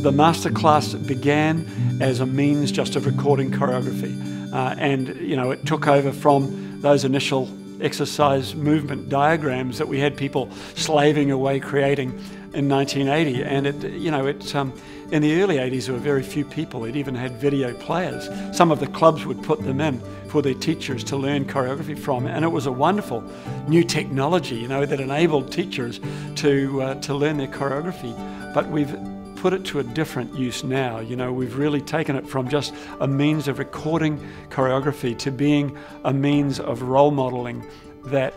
The masterclass began as a means just of recording choreography, and it took over from those initial exercise movement diagrams that we had people slaving away creating in 1980. And in the early 80s there were very few people. It even had video players. Some of the clubs would put them in for their teachers to learn choreography from, and it was a wonderful new technology, that enabled teachers to learn their choreography. But we've put it to a different use now. We've really taken it from just a means of recording choreography to being a means of role modeling that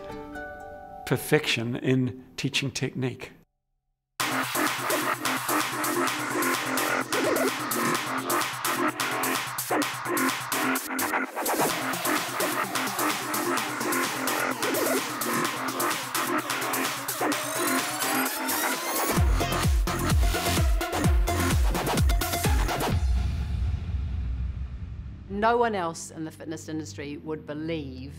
perfection in teaching technique. No one else in the fitness industry would believe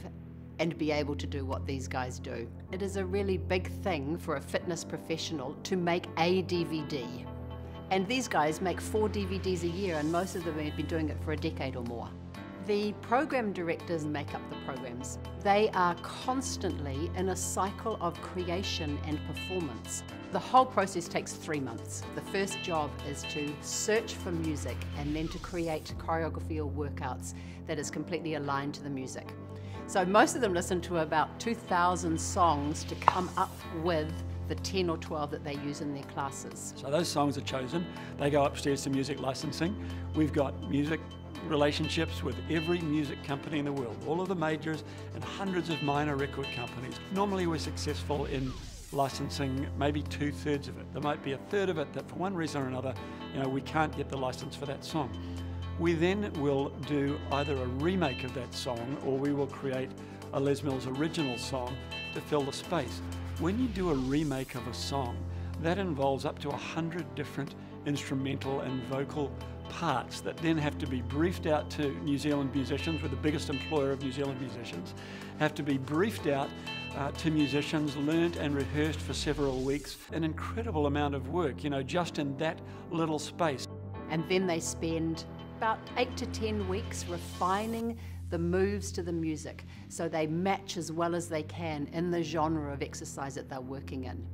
and be able to do what these guys do. It is a really big thing for a fitness professional to make a DVD. And these guys make 4 DVDs a year, and most of them have been doing it for a decade or more. The program directors make up the programs. They are constantly in a cycle of creation and performance. The whole process takes 3 months. The first job is to search for music and then to create choreography or workouts that is completely aligned to the music. So most of them listen to about 2,000 songs to come up with the 10 or 12 that they use in their classes. So those songs are chosen. They go upstairs to music licensing. We've got music relationships with every music company in the world, all of the majors and hundreds of minor record companies. Normally we're successful in licensing maybe 2/3 of it. There might be 1/3 of it that for one reason or another, we can't get the license for that song. We then will do either a remake of that song, or we will create a Les Mills original song to fill the space. When you do a remake of a song, that involves up to 100 different instrumental and vocal parts that then have to be briefed out to New Zealand musicians. We're the biggest employer of New Zealand musicians. Have to be briefed out to musicians, learnt and rehearsed for several weeks. An incredible amount of work, just in that little space. And then they spend about 8 to 10 weeks refining the moves to the music so they match as well as they can in the genre of exercise that they're working in.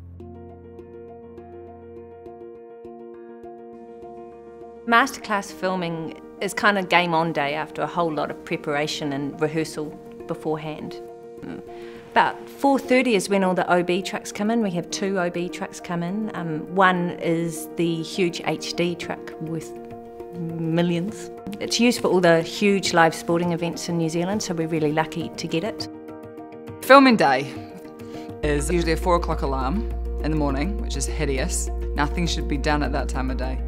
Masterclass filming is kind of game on day after a whole lot of preparation and rehearsal beforehand. About 4:30 is when all the OB trucks come in. We have 2 OB trucks come in. One is the huge HD truck worth millions. It's used for all the huge live sporting events in New Zealand, so we're really lucky to get it. Filming day is usually a 4 o'clock alarm in the morning, which is hideous. Nothing should be done at that time of day.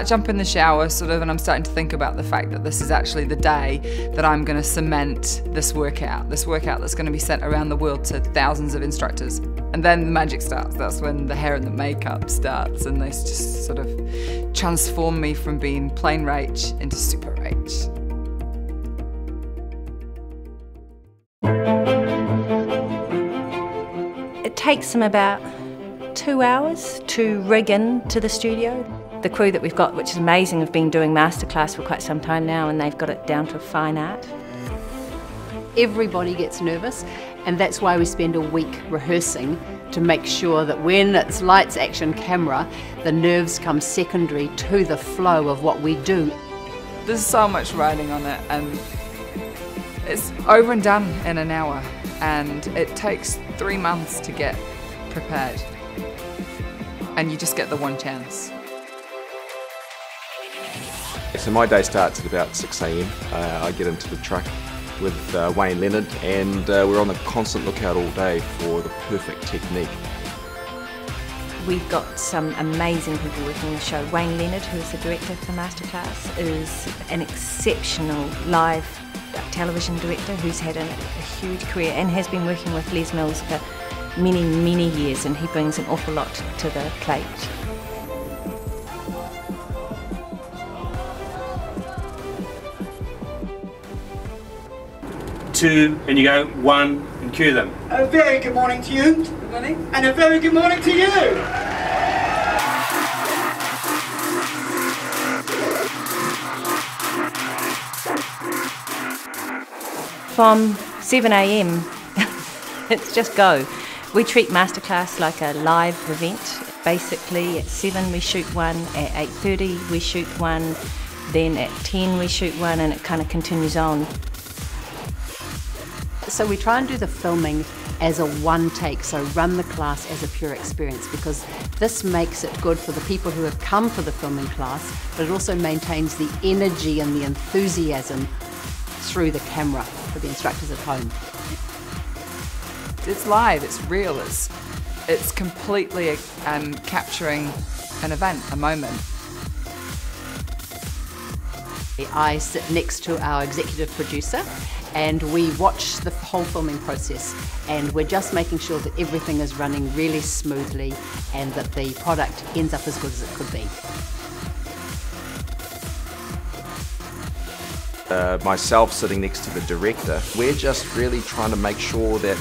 I jump in the shower and I'm starting to think about the fact that this is actually the day that I'm going to cement this workout that's going to be sent around the world to thousands of instructors. And then the magic starts. That's when the hair and the makeup starts, and they just transform me from being plain Rach into super Rach. It takes them about 2 hours to rig in to the studio. The crew that we've got, which is amazing, have been doing masterclass for quite some time now, and they've got it down to a fine art. Everybody gets nervous, and that's why we spend a week rehearsing to make sure that when it's lights, action, camera, the nerves come secondary to the flow of what we do. There's so much riding on it, and it's over and done in an hour, and it takes 3 months to get prepared, and you just get the one chance. So my day starts at about 6 AM. I get into the truck with Wayne Leonard, and we're on the constant lookout all day for the perfect technique. We've got some amazing people working on the show. Wayne Leonard, who is the director for Masterclass, is an exceptional live television director who's had a huge career and has been working with Les Mills for many, many years, and he brings an awful lot to the plate. Two, and you go 1 and cue them. A very good morning to you. Good morning. And a very good morning to you. from 7 a.m. It's just go. We treat masterclass like a live event. Basically at 7 we shoot one, at 8:30 we shoot one, then at 10 we shoot one, and it kind of continues on. So we try and do the filming as a one take, so run the class as a pure experience, because this makes it good for the people who have come for the filming class, but it also maintains the energy and the enthusiasm through the camera for the instructors at home. It's live, it's real, it's completely capturing an event, a moment. I sit next to our executive producer and we watch the whole filming process, and we're just making sure that everything is running really smoothly and that the product ends up as good as it could be. Myself sitting next to the director, we're just really trying to make sure that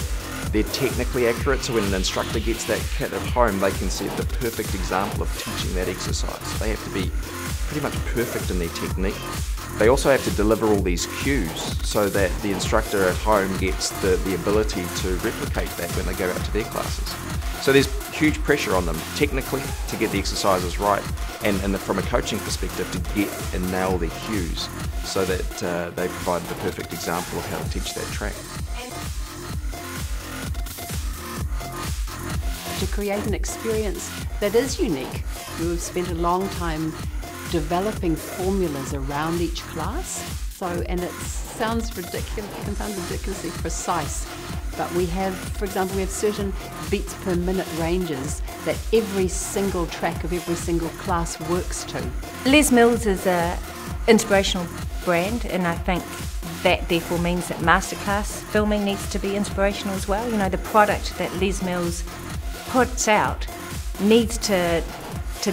they're technically accurate, so when an instructor gets that kit at home, they can see the perfect example of teaching that exercise. They have to be pretty much perfect in their technique. They also have to deliver all these cues so that the instructor at home gets the ability to replicate that when they go out to their classes. So there's huge pressure on them technically to get the exercises right, and from a coaching perspective to get and nail their cues so that they provide the perfect example of how to teach that track. To create an experience that is unique, we've spent a long time developing formulas around each class. And it sounds ridiculous, it can sound ridiculously precise, but we have, for example, we have certain beats per minute ranges that every single track of every single class works to. Les Mills is an inspirational brand, and I think that therefore means that masterclass filming needs to be inspirational as well. You know, the product that Les Mills puts out needs to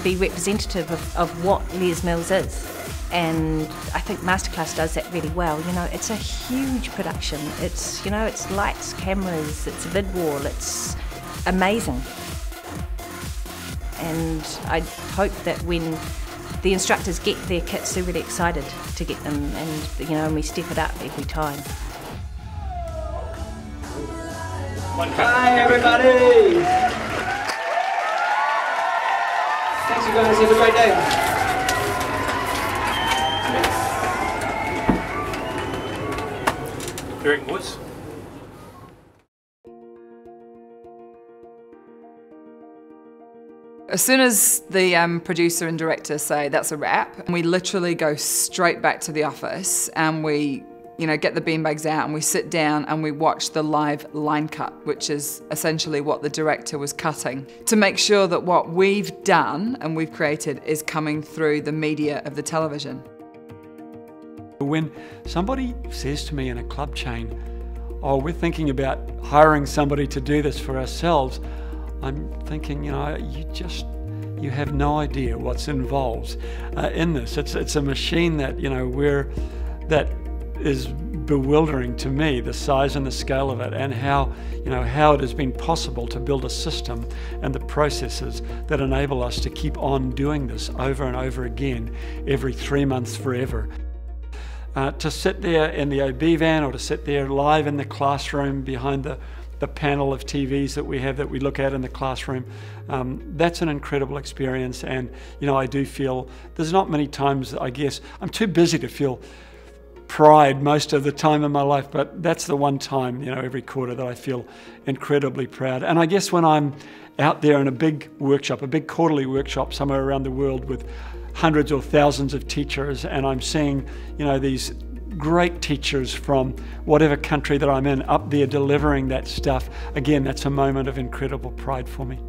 be representative of what Les Mills is, and I think masterclass does that really well. You know, it's a huge production. It's, you know, it's lights, cameras, it's a vid wall, it's amazing. And I hope that when the instructors get their kits, they're really excited to get them, and you know, and we step it up every time. Hi everybody! Thanks you guys, have a great day. You reckon, boys? As soon as the producer and director say that's a wrap, we literally go straight back to the office and we get the beanbags out and we sit down and we watch the live line cut, which is essentially what the director was cutting, to make sure that what we've done and we've created is coming through the media of the television. When somebody says to me in a club chain, oh, we're thinking about hiring somebody to do this for ourselves, I'm thinking, you know, you have no idea what's involved in this. It's a machine that, you know, that is bewildering to me, the size and the scale of it, and how it has been possible to build a system and the processes that enable us to keep on doing this over and over again every 3 months forever. To sit there in the OB van or to sit there live in the classroom behind the panel of TVs that we have that we look at in the classroom, that's an incredible experience. And you know, I do feel there's not many times, I guess, I'm too busy to feel pride most of the time in my life, but that's the one time, you know, every quarter that I feel incredibly proud. And I guess when I'm out there in a big workshop, a big quarterly workshop somewhere around the world with hundreds or thousands of teachers, and I'm seeing, you know, these great teachers from whatever country that I'm in up there delivering that stuff, again, that's a moment of incredible pride for me.